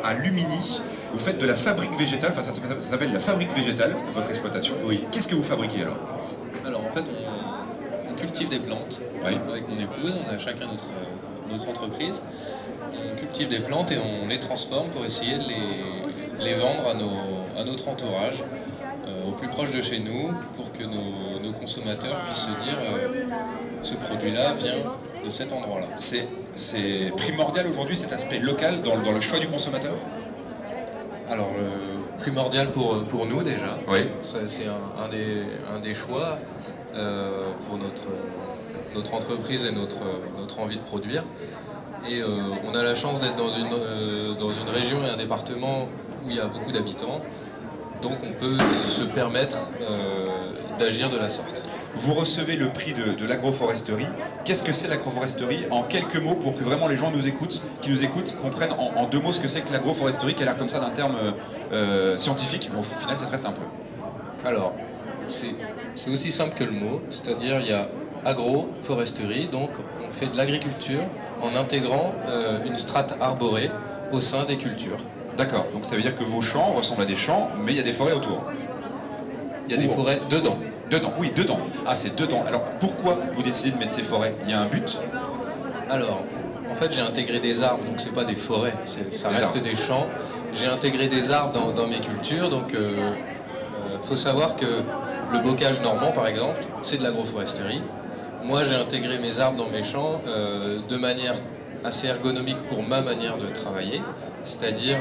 À Lumini, vous faites de la fabrique végétale, enfin ça s'appelle la fabrique végétale, votre exploitation. Oui. Qu'est-ce que vous fabriquez alors? Alors en fait, on cultive des plantes Oui. avec mon épouse, on a chacun notre entreprise. On cultive des plantes et on les transforme pour essayer de les vendre à notre entourage, au plus proche de chez nous, pour que nos consommateurs puissent se dire ce produit-là vient de cet endroit-là. C'est primordial aujourd'hui cet aspect local dans le choix du consommateur? Alors, primordial pour nous déjà. Oui. C'est un des choix pour notre entreprise et notre envie de produire. Et on a la chance d'être dans une région et un département où il y a beaucoup d'habitants. Donc on peut se permettre d'agir de la sorte. Vous recevez le prix de l'agroforesterie. Qu'est-ce que c'est l'agroforesterie? En quelques mots, pour que vraiment les gens qui nous écoutent comprennent en deux mots ce que c'est que l'agroforesterie, qui a l'air comme ça d'un terme scientifique, mais au final c'est très simple. Alors, c'est aussi simple que le mot, c'est-à-dire il y a agroforesterie, donc on fait de l'agriculture en intégrant une strate arborée au sein des cultures. D'accord, donc ça veut dire que vos champs ressemblent à des champs, mais il y a des forêts autour. Il y a des forêts dedans. Dedans, oui, dedans. Ah, c'est dedans. Alors, pourquoi vous décidez de mettre ces forêts? Il y a un but? Alors, en fait, j'ai intégré des arbres, donc c'est pas des forêts, ça reste des champs. J'ai intégré des arbres dans mes cultures, donc faut savoir que le bocage normand, par exemple, c'est de l'agroforesterie. Moi, j'ai intégré mes arbres dans mes champs de manière assez ergonomique pour ma manière de travailler, c'est-à-dire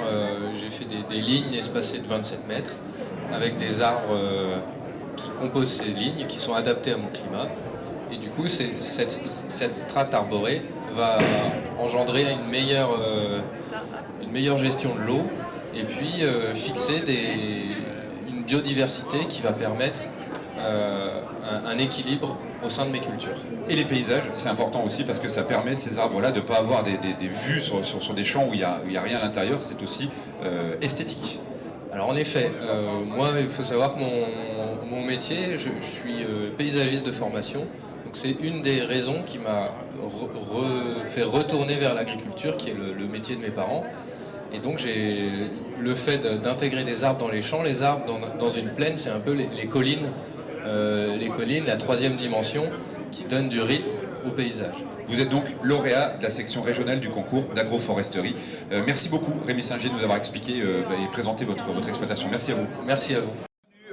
j'ai fait des lignes espacées de 27 mètres avec des arbres qui composent ces lignes, qui sont adaptés à mon climat. Et du coup, cette strate arborée va engendrer une meilleure gestion de l'eau et puis fixer une biodiversité qui va permettre un équilibre au sein de mes cultures. Et les paysages, c'est important aussi parce que ça permet ces arbres-là de ne pas avoir des vues sur des champs où il n'y a rien à l'intérieur, c'est aussi esthétique. Alors en effet, moi il faut savoir que mon métier, je suis paysagiste de formation, donc c'est une des raisons qui m'a fait retourner vers l'agriculture, qui est le métier de mes parents. Et donc j'ai le fait d'intégrer des arbres dans les champs. Les arbres dans une plaine, c'est un peu les collines, la troisième dimension qui donne du rythme au paysage. Vous êtes donc lauréat de la section régionale du concours d'agroforesterie. Merci beaucoup Rémi Singier de nous avoir expliqué et présenté votre exploitation. Merci à vous. Merci à vous.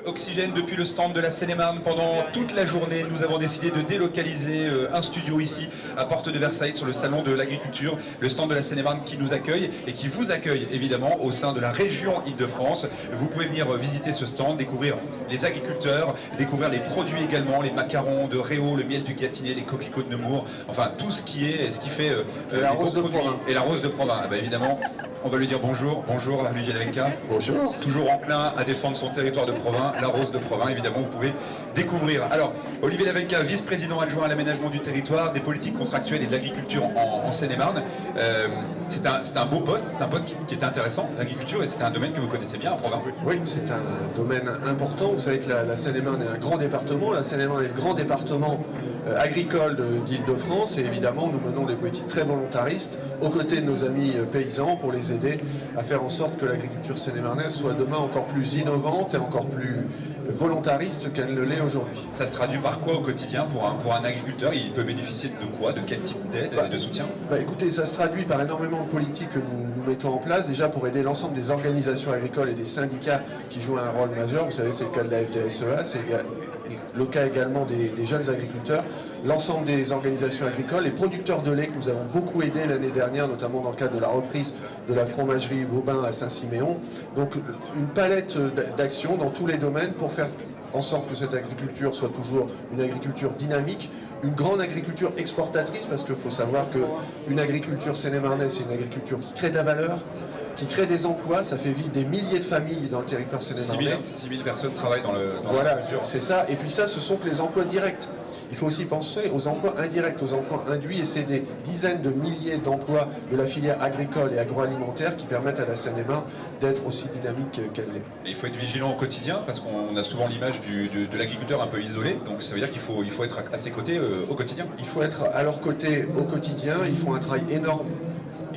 Oxygène depuis le stand de la Seine-et-Marne pendant toute la journée. Nous avons décidé de délocaliser un studio ici à Porte de Versailles sur le salon de l'agriculture, le stand de la Seine-et-Marne qui nous accueille et qui vous accueille évidemment au sein de la région Île-de-France. Vous pouvez venir visiter ce stand, découvrir les agriculteurs, découvrir les produits également, les macarons de Réau, le miel du Gâtinais, les coquelicots de Nemours, enfin tout ce qui fait la rose de Provins. Et la rose de Provins. Ah bah, évidemment, on va lui dire bonjour. Bonjour Olivier Lavenca. Bonjour. Toujours enclin à défendre son territoire de Provins. La rose de Provins, évidemment, vous pouvez découvrir. Alors, Olivier Lavenca, vice-président adjoint à l'aménagement du territoire, des politiques contractuelles et de l'agriculture en Seine-et-Marne. C'est un beau poste, c'est un poste qui est intéressant, l'agriculture, et c'est un domaine que vous connaissez bien à Provins. Oui, c'est un domaine important. Vous savez que la Seine-et-Marne est un grand département. La Seine-et-Marne est le grand département agricole d'Île-de-France, et évidemment, nous menons des politiques très volontaristes aux côtés de nos amis paysans pour les aider à faire en sorte que l'agriculture seine-et-marnaise soit demain encore plus innovante et encore plus volontariste qu'elle ne l'est aujourd'hui. Ça se traduit par quoi au quotidien pour un agriculteur? Il peut bénéficier de quoi? De quel type d'aide et de soutien? Écoutez, ça se traduit par énormément de politiques que nous mettons en place, déjà pour aider l'ensemble des organisations agricoles et des syndicats qui jouent un rôle majeur. Vous savez, c'est le cas de la FDSEA, c'est le cas également des jeunes agriculteurs, l'ensemble des organisations agricoles, les producteurs de lait que nous avons beaucoup aidés l'année dernière, notamment dans le cadre de la reprise de la fromagerie Bobin à Saint-Siméon. Donc une palette d'actions dans tous les domaines pour faire en sorte que cette agriculture soit toujours une agriculture dynamique, une grande agriculture exportatrice, parce qu'il faut savoir qu'une agriculture seine-et-marnaise, c'est une agriculture qui crée de la valeur, qui crée des emplois, ça fait vivre des milliers de familles dans le territoire seine-et-marnais. 6 000 personnes travaillent dans le... Voilà, c'est ça. Et puis ça, ce sont que les emplois directs. Il faut aussi penser aux emplois indirects, aux emplois induits, et c'est des dizaines de milliers d'emplois de la filière agricole et agroalimentaire qui permettent à la Seine-et-Marne d'être aussi dynamique qu'elle l'est. Il faut être vigilant au quotidien, parce qu'on a souvent l'image de l'agriculteur un peu isolé, donc ça veut dire qu'il faut être à ses côtés au quotidien. Il faut être à leur côté au quotidien, ils font un travail énorme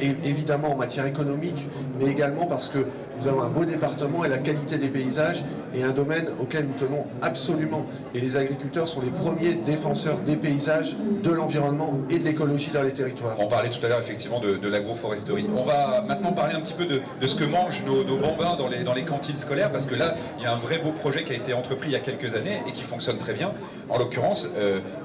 évidemment en matière économique, mais également parce que nous avons un beau département et la qualité des paysages est un domaine auquel nous tenons absolument. Et les agriculteurs sont les premiers défenseurs des paysages, de l'environnement et de l'écologie dans les territoires. On parlait tout à l'heure effectivement de l'agroforesterie. On va maintenant parler un petit peu de ce que mangent nos bambins dans les cantines scolaires, parce que là, il y a un vrai beau projet qui a été entrepris il y a quelques années et qui fonctionne très bien. En l'occurrence,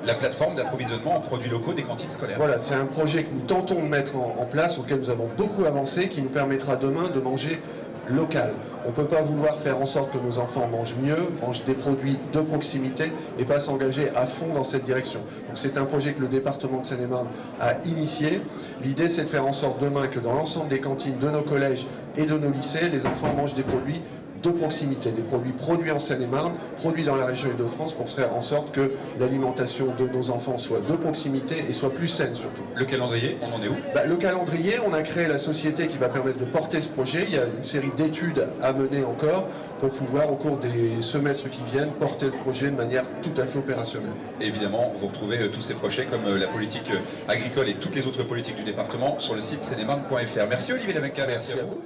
la plateforme d'approvisionnement en produits locaux des cantines scolaires. Voilà, c'est un projet que nous tentons de mettre en place, auquel nous avons beaucoup avancé, qui nous permettra demain de manger local. On ne peut pas vouloir faire en sorte que nos enfants mangent mieux, mangent des produits de proximité et pas s'engager à fond dans cette direction. Donc c'est un projet que le département de Seine-et-Marne a initié. L'idée, c'est de faire en sorte demain que dans l'ensemble des cantines de nos collèges et de nos lycées, les enfants mangent des produits de proximité, des produits produits en Seine-et-Marne, produits dans la région Île-de-France, pour faire en sorte que l'alimentation de nos enfants soit de proximité et soit plus saine surtout. Le calendrier, on en est où? Le calendrier, on a créé la société qui va permettre de porter ce projet. Il y a une série d'études à mener encore pour pouvoir, au cours des semestres qui viennent, porter le projet de manière tout à fait opérationnelle. Évidemment, vous retrouvez tous ces projets comme la politique agricole et toutes les autres politiques du département sur le site seine-et-marne.fr. Merci Olivier Lameca, merci à vous.